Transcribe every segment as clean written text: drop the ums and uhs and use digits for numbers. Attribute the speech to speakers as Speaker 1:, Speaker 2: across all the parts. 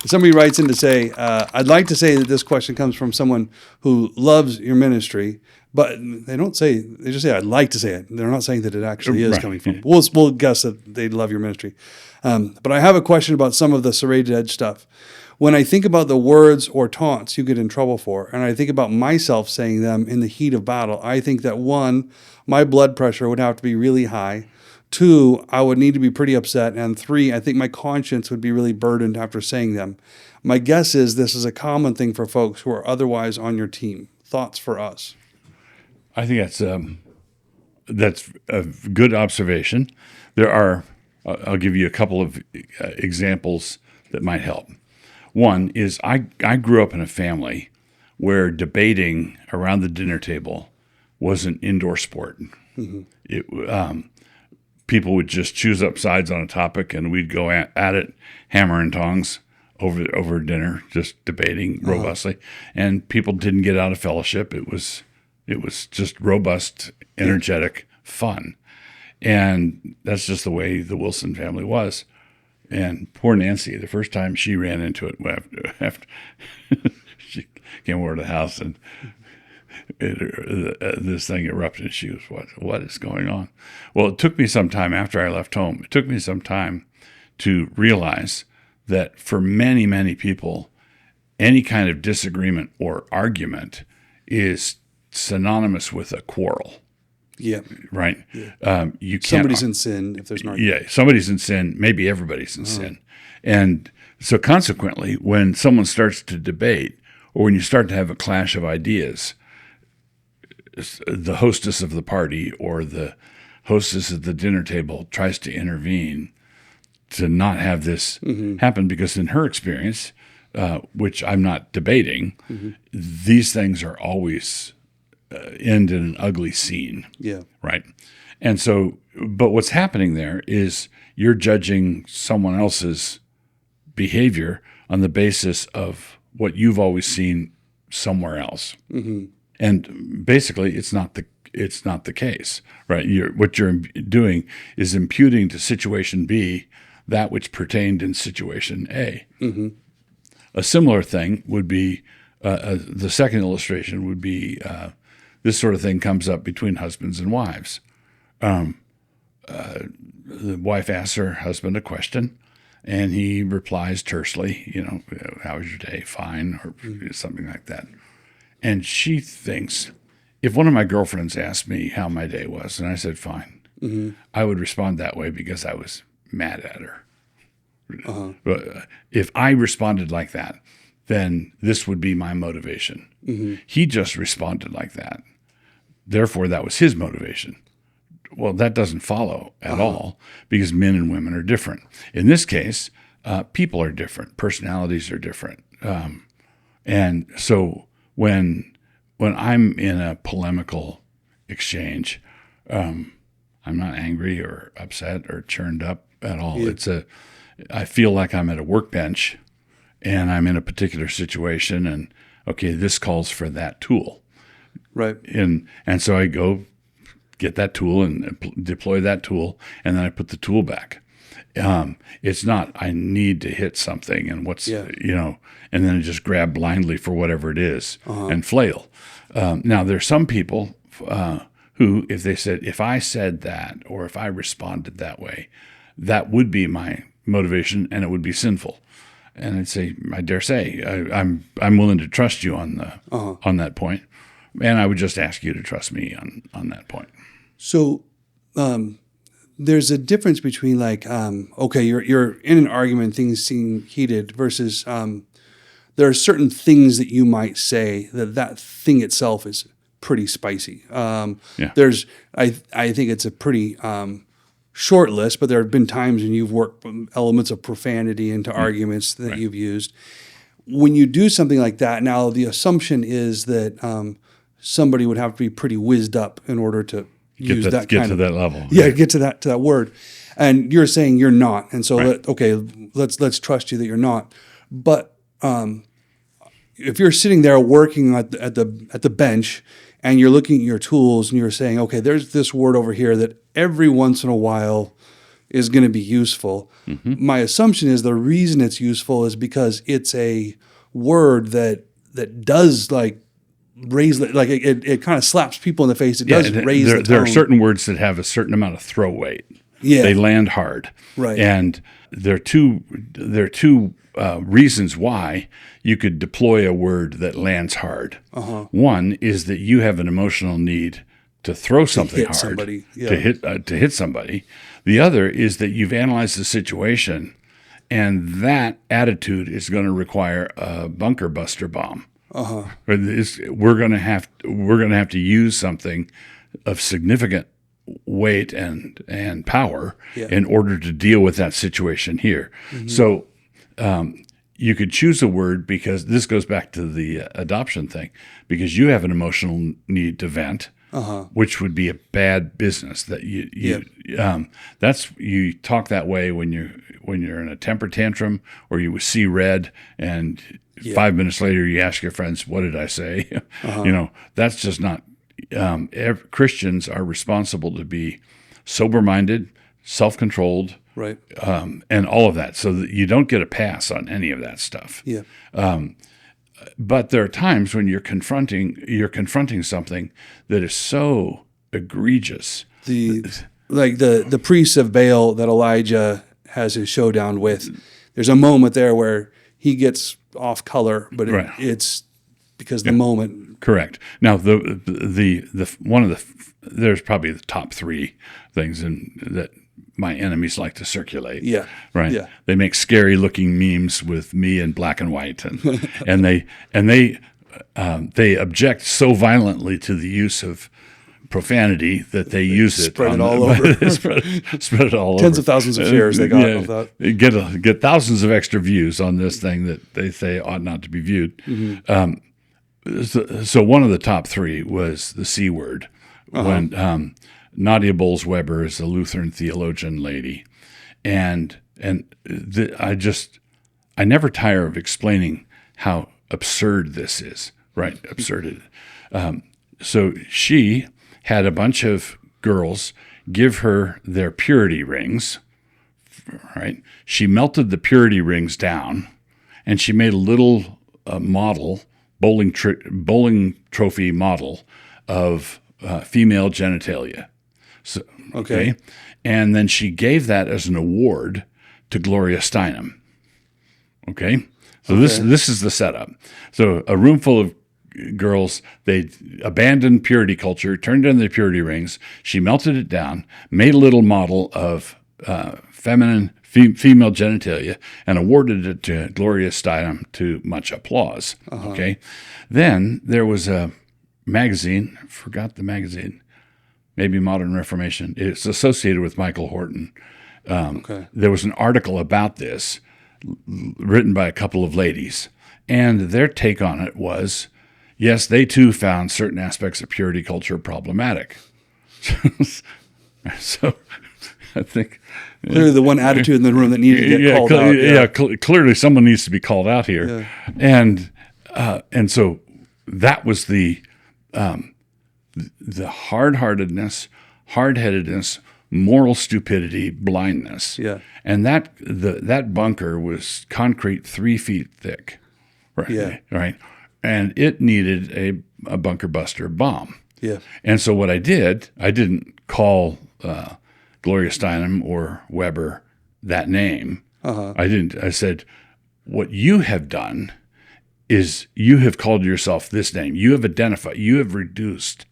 Speaker 1: Somebody writes in to say, I'd like to say that this question comes from someone who loves your ministry, but they don't say, they just say, I'd like to say it. They're not saying that it actually is coming from. We'll guess that they love your ministry. But I have a question about some of the serrated edge stuff. When I think about the words or taunts you get in trouble for, and I think about myself saying them in the heat of battle, I think that 1, my blood pressure would have to be really high. 2, I would need to be pretty upset. And 3, I think my conscience would be really burdened after saying them. My guess is this is a common thing for folks who are otherwise on your team. Thoughts for us?
Speaker 2: I think that's a good observation. There are, I'll give you a couple of examples that might help. One is I grew up in a family where debating around the dinner table was an indoor sport. Mm-hmm. People would just choose up sides on a topic, and we'd go at it, hammer and tongs, over dinner, just debating robustly. And people didn't get out of fellowship. It was just robust, energetic fun. And that's just the way the Wilson family was. And poor Nancy, the first time she ran into it, after she came over to the house and this thing erupted. She was, what is going on? Well, it took me some time after I left home. It took me some time to realize that for many, many people, any kind of disagreement or argument is synonymous with a quarrel.
Speaker 1: Yeah.
Speaker 2: Right.
Speaker 1: Yeah.
Speaker 2: You can't.
Speaker 1: Somebody's in sin if there's an argument.
Speaker 2: Yeah. Somebody's in sin. Maybe everybody's in sin. And so consequently, when someone starts to debate or when you start to have a clash of ideas, the hostess of the party or the hostess at the dinner table tries to intervene to not have this happen, because in her experience, which I'm not debating, these things are always end in an ugly scene.
Speaker 1: Yeah.
Speaker 2: Right. And so, but what's happening there is you're judging someone else's behavior on the basis of what you've always seen somewhere else. Mm-hmm. And basically it's not the case, right? What you're doing is imputing to situation B that which pertained in situation A. Mm-hmm. A similar thing would be, the second illustration would be, this sort of thing comes up between husbands and wives. The wife asks her husband a question, and he replies tersely, how was your day? Fine, or something like that. And she thinks, if one of my girlfriends asked me how my day was, and I said fine, I would respond that way because I was mad at her. But if I responded like that, then this would be my motivation. He just responded like that. Therefore, that was his motivation. Well, that doesn't follow at all, because men and women are different. In this case, people are different. Personalities are different. And so when I'm in a polemical exchange, I'm not angry or upset or churned up at all. Yeah. I feel like I'm at a workbench and I'm in a particular situation, and okay, this calls for that tool.
Speaker 1: Right.
Speaker 2: And so I go get that tool and deploy that tool, and then I put the tool back. It's not I need to hit something and and then I just grab blindly for whatever it is and flail. Now there's some people who, if they said, if I said that or if I responded that way, that would be my motivation and it would be sinful. And I'd say, I dare say, I'm willing to trust you on that point, and I would just ask you to trust me on that point.
Speaker 1: So, there's a difference between you're in an argument, things seem heated, versus there are certain things that you might say that thing itself is pretty spicy. I think it's a pretty short list, but there have been times when you've worked elements of profanity into arguments that you've used. When you do something like that, now the assumption is that somebody would have to be pretty whizzed up in order to get to that level. Yeah, get to that word. And you're saying you're not. And so let's trust you that you're not. But if you're sitting there working at the bench and you're looking at your tools and you're saying, okay, there's this word over here that every once in a while is going to be useful. My assumption is the reason it's useful is because it's a word that does like raise, like it kind of slaps people in the face. It does raise the tone.
Speaker 2: There are certain words that have a certain amount of throw weight.
Speaker 1: Yeah.
Speaker 2: They land hard.
Speaker 1: Right.
Speaker 2: And there are two reasons why you could deploy a word that lands hard. One is that you have an emotional need to throw something
Speaker 1: hit
Speaker 2: hard,
Speaker 1: somebody. Yeah.
Speaker 2: to hit somebody. The other is that you've analyzed the situation, and that attitude is going to require a bunker buster bomb. We're going to have to use something of significant weight and power in order to deal with that situation here. So you could choose a word, because this goes back to the adoption thing, because you have an emotional need to vent, which would be a bad business. That you talk that way when you're in a temper tantrum, or you see red, and 5 minutes later you ask your friends, "What did I say?" That's just not. Christians are responsible to be sober-minded, self-controlled,
Speaker 1: Right.
Speaker 2: And all of that, so that you don't get a pass on any of that stuff.
Speaker 1: Yeah.
Speaker 2: But there are times when you're confronting something that is so egregious.
Speaker 1: The priests of Baal that Elijah has his showdown with. There's a moment there where he gets off color, but it's because the moment.
Speaker 2: Correct. Now there's probably the top three things that my enemies like to circulate.
Speaker 1: Yeah.
Speaker 2: Right.
Speaker 1: Yeah.
Speaker 2: They make scary looking memes with me in black and white, and they object so violently to the use of profanity that they use it.
Speaker 1: Spread it all over.
Speaker 2: Spread it all over.
Speaker 1: Tens of thousands of shares they got of that.
Speaker 2: Get thousands of extra views on this thing that they say ought not to be viewed. So one of the top three was the C word, when Nadia Bolz-Weber is a Lutheran theologian lady, and I never tire of explaining how absurd this is. Right, absurd. So she had a bunch of girls give her their purity rings. Right, she melted the purity rings down, and she made a little model. Bowling trophy model of female genitalia. So, okay. And then she gave that as an award to Gloria Steinem. Okay. So this is the setup. So a room full of girls, they abandoned purity culture, turned in their purity rings. She melted it down, made a little model of female genitalia, and awarded it to Gloria Steinem to much applause. Okay. Then there was a magazine, forgot the magazine, maybe Modern Reformation. It's associated with Michael Horton. There was an article about this written by a couple of ladies, and their take on it was, yes, they too found certain aspects of purity culture problematic. So I think
Speaker 1: clearly the one attitude in the room that needed to get called out.
Speaker 2: Clearly someone needs to be called out here. Yeah. And so that was the hard-heartedness, hard-headedness, moral stupidity, blindness.
Speaker 1: Yeah.
Speaker 2: And that bunker was concrete 3 feet thick. Right.
Speaker 1: Yeah.
Speaker 2: Right. And it needed a bunker buster bomb.
Speaker 1: Yeah.
Speaker 2: And so what I didn't call Gloria Steinem or Weber that name. I said, what you have done is you have called yourself this name. You have identified, you have reduced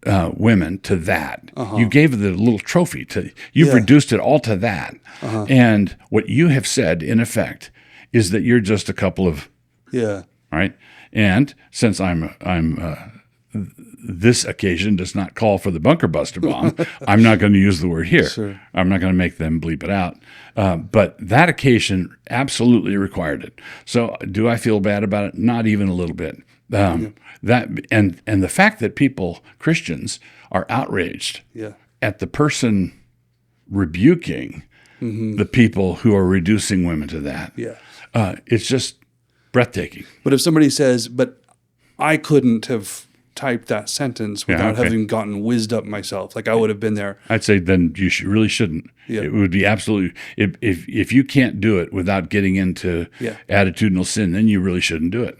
Speaker 2: women to that. You gave the little trophy you've reduced it all to that. And what you have said, in effect, is that you're just a couple of, right? And since this occasion does not call for the bunker buster bomb, I'm not going to use the word here.
Speaker 1: Sure.
Speaker 2: I'm not going to make them bleep it out. But that occasion absolutely required it. So do I feel bad about it? Not even a little bit. That and the fact that Christians, are outraged at the person rebuking the people who are reducing women to that. It's just breathtaking.
Speaker 1: But if somebody says, but I couldn't have typed that sentence without
Speaker 2: okay.
Speaker 1: having gotten whizzed up myself. Like I would have been there.
Speaker 2: I'd say then you really shouldn't.
Speaker 1: Yeah.
Speaker 2: It would be absolutely if you can't do it without getting into
Speaker 1: Yeah.
Speaker 2: attitudinal sin, then you really shouldn't do it.